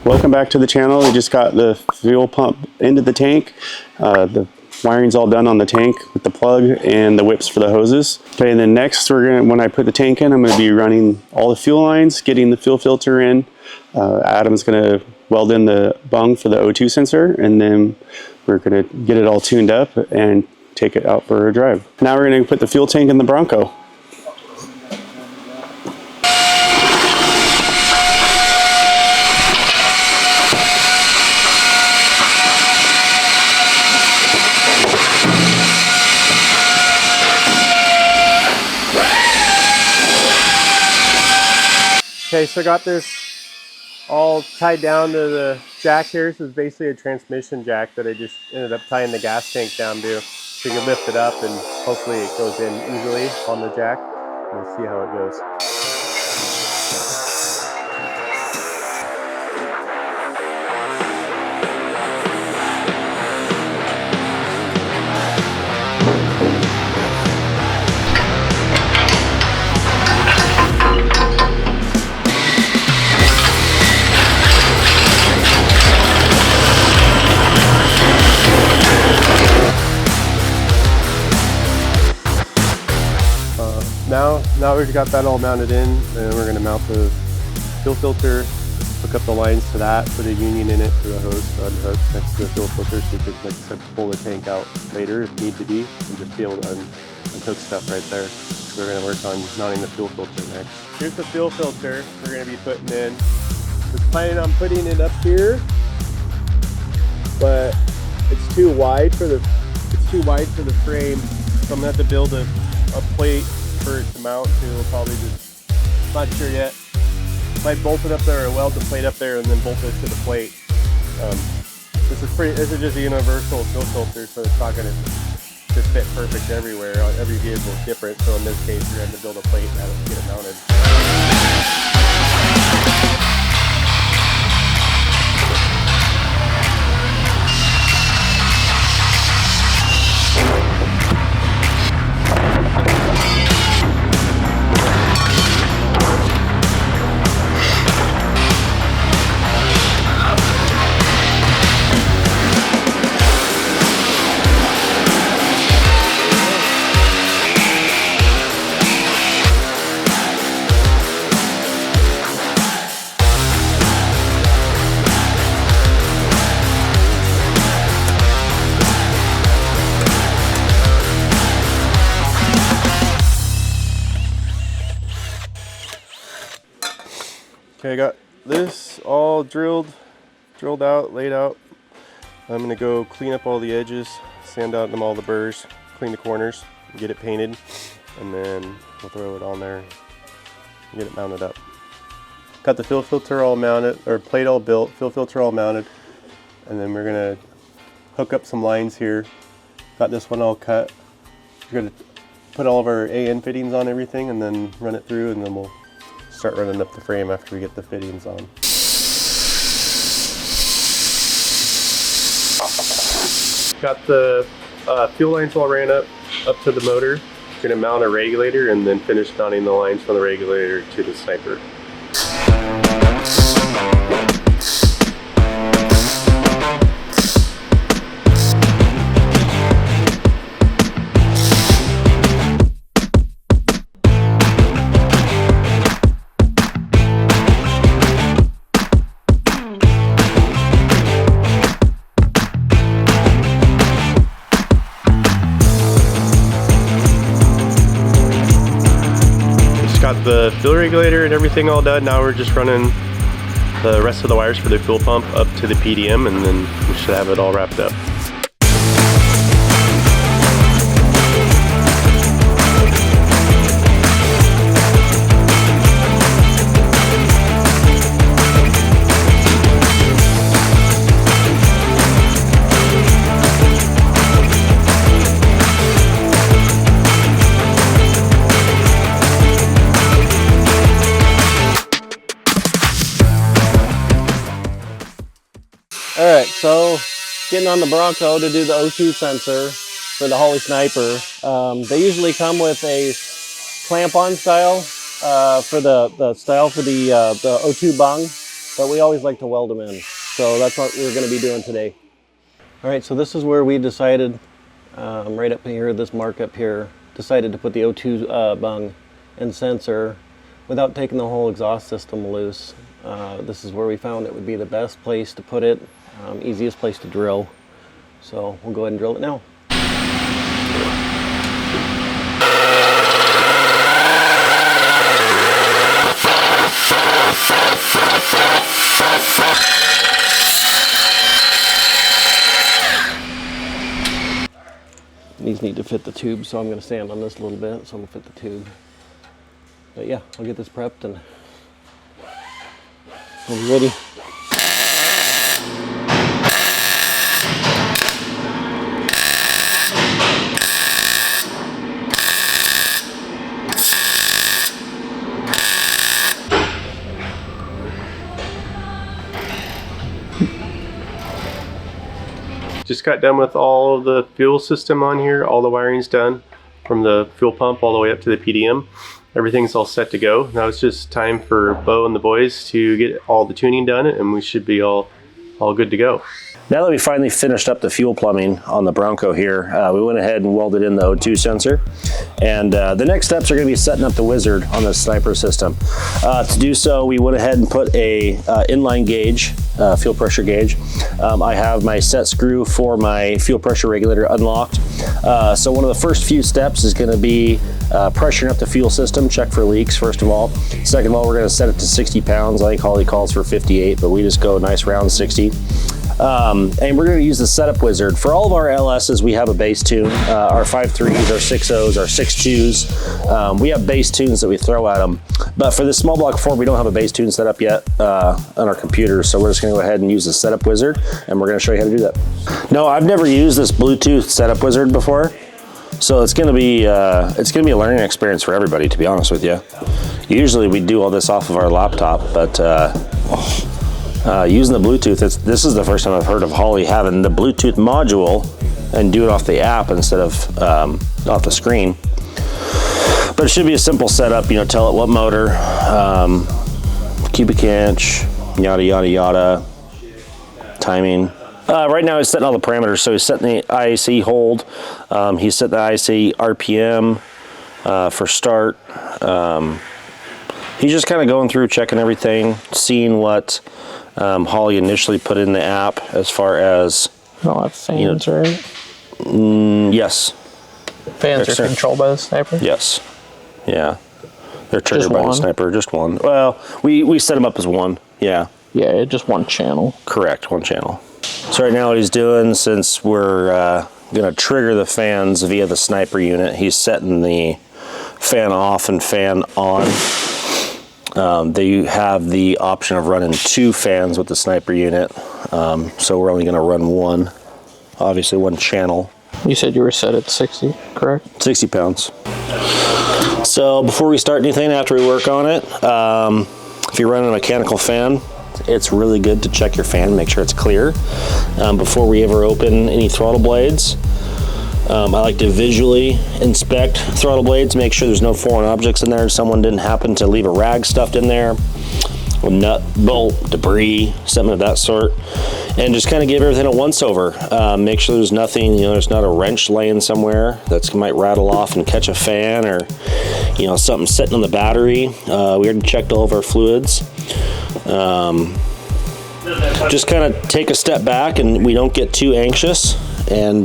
Welcome back to the channel. We just got the fuel pump into the tank. The wiring's all done on the tank with the plug and the whips for the hoses. Okay, and then next when I put the tank in, I'm gonna be running all the fuel lines, getting the fuel filter in. Adam's gonna weld in the bung for the O2 sensor, and then we're gonna get it all tuned up and take it out for a drive. Now we're gonna put the fuel tank in the Bronco. Okay, so I got this all tied down to the jack here. This is basically a transmission jack that I just ended up tying the gas tank down to. So you can lift it up and hopefully it goes in easily on the jack. We'll see how it goes. Now we've got that all mounted in, and we're going to mount the fuel filter, hook up the lines to that, put a union in it for the hose to unhook next to the fuel filter so you can, like I said, pull the tank out later if need to be, and just be able to unhook stuff right there. So we're going to work on mounting the fuel filter next. Here's the fuel filter we're going to be putting in. We're planning on putting it up here, but it's too wide for the frame, so I'm going to have to build a plate for it to mount to. We'll probably just, not sure yet, might bolt it up there or weld the plate up there and then bolt it to the plate. This is just a universal fuel filter, so it's not going to just fit perfect everywhere. Every vehicle is different, so in this case you're going to build a plate and get it mounted. Okay, I got this all drilled out, laid out. I'm gonna go clean up all the edges, sand out them all the burrs, clean the corners, get it painted, and then we'll throw it on there and get it mounted up. Got the fuel filter all mounted, or plate all built, fuel filter all mounted, and then we're gonna hook up some lines here. Got this one all cut. We're gonna put all of our AN fittings on everything and then run it through, and then we'll start running up the frame after we get the fittings on. Got the fuel lines all ran up to the motor. Gonna mount a regulator and then finish mounting the lines from the regulator to the Sniper. Got the fuel regulator and everything all done. Now we're just running the rest of the wires for the fuel pump up to the PDM, and then we should have it all wrapped up. Alright, so getting on the Bronco to do the O2 sensor for the Holley Sniper. They usually come with a clamp-on style for the O2 bung. but we always like to weld them in. So that's what we're going to be doing today. All right, so this is where we decided, right up here, this mark up here, decided to put the O2 bung and sensor without taking the whole exhaust system loose. This is where we found it would be the best place to put it, easiest place to drill. So we'll go ahead and drill it now. These need to fit the tube, so I'm going to sand on this a little bit so it'll fit the tube. But yeah, I'll get this prepped and we'll be ready. Just got done with all of the fuel system on here. All the wiring's done from the fuel pump all the way up to the PDM. Everything's all set to go. Now it's just time for Bo and the boys to get all the tuning done, and we should be all good to go. Now that we finally finished up the fuel plumbing on the Bronco here, we went ahead and welded in the O2 sensor. And the next steps are going to be setting up the Wizard on the Sniper system. To do so, we went ahead and put a inline gauge, fuel pressure gauge. I have my set screw for my fuel pressure regulator unlocked. So one of the first few steps is going to be pressuring up the fuel system, check for leaks first of all. Second of all, we're going to set it to 60 pounds. I think Holley calls for 58, but we just go nice round 60. And we're going to use the setup wizard. For all of our LSs, we have a base tune. Our 5.3s, our 6.0s, our 6.2s. We have base tunes that we throw at them. But for this small block Ford, we don't have a base tune set up yet on our computer. So we're just going to go ahead and use the setup wizard, and we're going to show you how to do that. No, I've never used this Bluetooth setup wizard before. So it's going to be a learning experience for everybody, to be honest with you. Usually we do all this off of our laptop, but using the Bluetooth, this is the first time I've heard of Holley having the Bluetooth module and do it off the app instead of off the screen. But it should be a simple setup, you know, tell it what motor, cubic inch, yada, yada, yada, timing. Right now he's setting all the parameters. So he's setting the IAC hold, he's setting the IAC RPM for start. He's just kind of going through, checking everything, seeing what Holley initially put in the app as far as... Don't have fans, right? Yes. Fans are controlled by the Sniper? Yes. Yeah. They're triggered by the Sniper, just one. Well, we set them up as one, yeah. Yeah, just one channel. Correct, one channel. So right now what he's doing, since we're going to trigger the fans via the Sniper unit, he's setting the fan off and fan on. They have the option of running 2 fans with the Sniper unit, so we're only going to run one, obviously one channel. You said you were set at 60, correct? 60 pounds. So before we start anything, after we work on it, if you're running a mechanical fan, it's really good to check your fan, make sure it's clear. Before we ever open any throttle blades, I like to visually inspect throttle blades, make sure there's no foreign objects in there. Someone didn't happen to leave a rag stuffed in there, a nut, bolt, debris, something of that sort. And just kind of give everything a once over. Make sure there's nothing, you know, there's not a wrench laying somewhere that might rattle off and catch a fan, or, you know, something sitting on the battery. We already checked all of our fluids. Just kind of take a step back and we don't get too anxious, and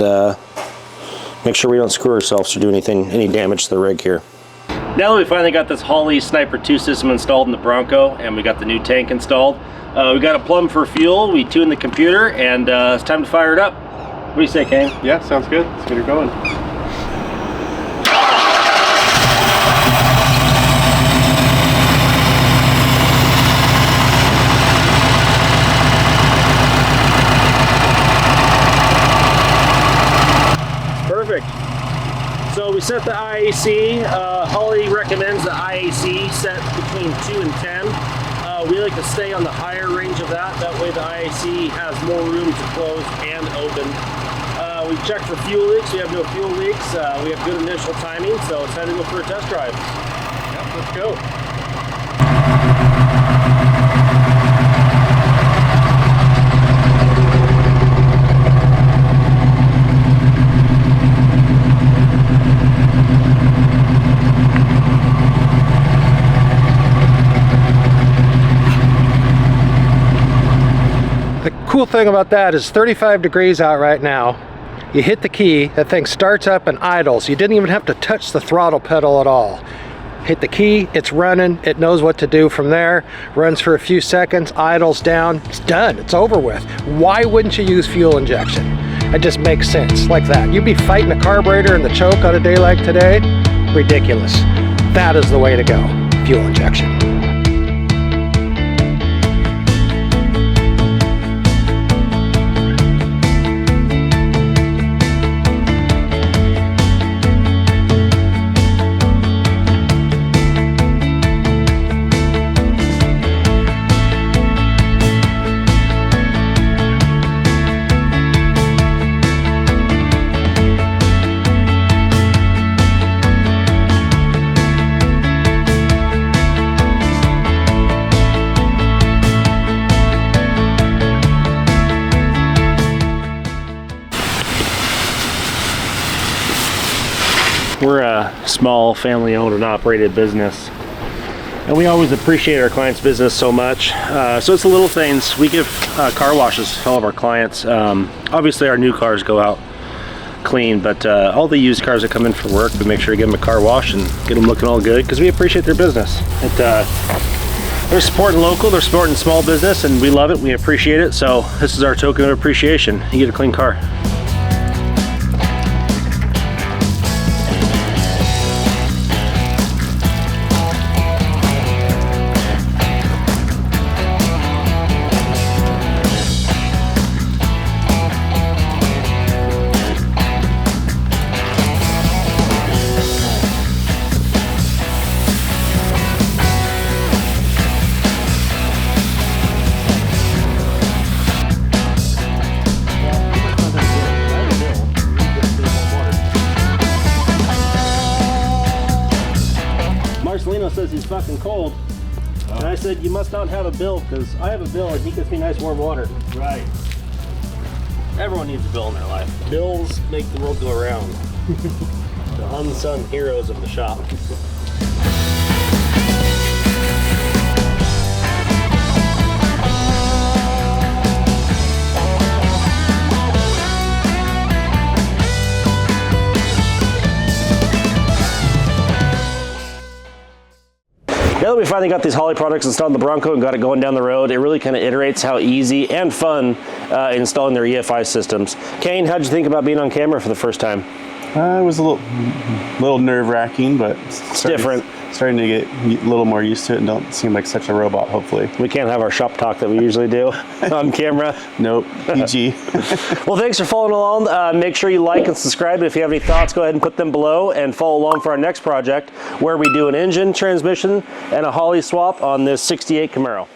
make sure we don't screw ourselves or do any damage to the rig here. Now that we finally got this Holley Sniper 2 system installed in the Bronco and we got the new tank installed, we got a plumb for fuel, we tuned the computer, and it's time to fire it up. What do you say, Kane? Yeah, sounds good. Let's get her going. Perfect. So we set the IAC. Holley recommends the IAC set between 2 and 10. We like to stay on the higher range of that. That way the IAC has more room to close and open. We checked for fuel leaks. We have no fuel leaks. We have good initial timing, so it's time to go for a test drive. Yep, let's go. The cool thing about that is 35 degrees out right now. You hit the key, that thing starts up and idles. You didn't even have to touch the throttle pedal at all. Hit the key, it's running, it knows what to do from there, runs for a few seconds, idles down, it's done, it's over with. Why wouldn't you use fuel injection? It just makes sense, like that. You'd be fighting a carburetor in the choke on a day like today? Ridiculous. That is the way to go, fuel injection. We're a small family-owned and operated business, and we always appreciate our clients' business so much. So it's the little things. We give car washes to all of our clients. Obviously, our new cars go out clean, but all the used cars that come in for work, we make sure to give them a car wash and get them looking all good because we appreciate their business. They're supporting local, they're supporting small business, and we love it. We appreciate it. So this is our token of appreciation. You get a clean car. Says he's fucking cold, and I said you must not have a bill because I have a bill and he gets me nice warm water. Right. Everyone needs a bill in their life. Bills make the world go around. The unsung heroes of the shop. Now that we finally got these Holley products installed in the Bronco and got it going down the road, it really kind of iterates how easy and fun installing their EFI systems. Kane, how'd you think about being on camera for the first time? It was a little nerve-wracking, but it's different. Starting to get a little more used to it and don't seem like such a robot, hopefully. We can't have our shop talk that we usually do on camera. Nope, PG. Well, thanks for following along. Make sure you like and subscribe. And if you have any thoughts, go ahead and put them below and follow along for our next project where we do an engine, transmission, and a Holley swap on this 68 Camaro.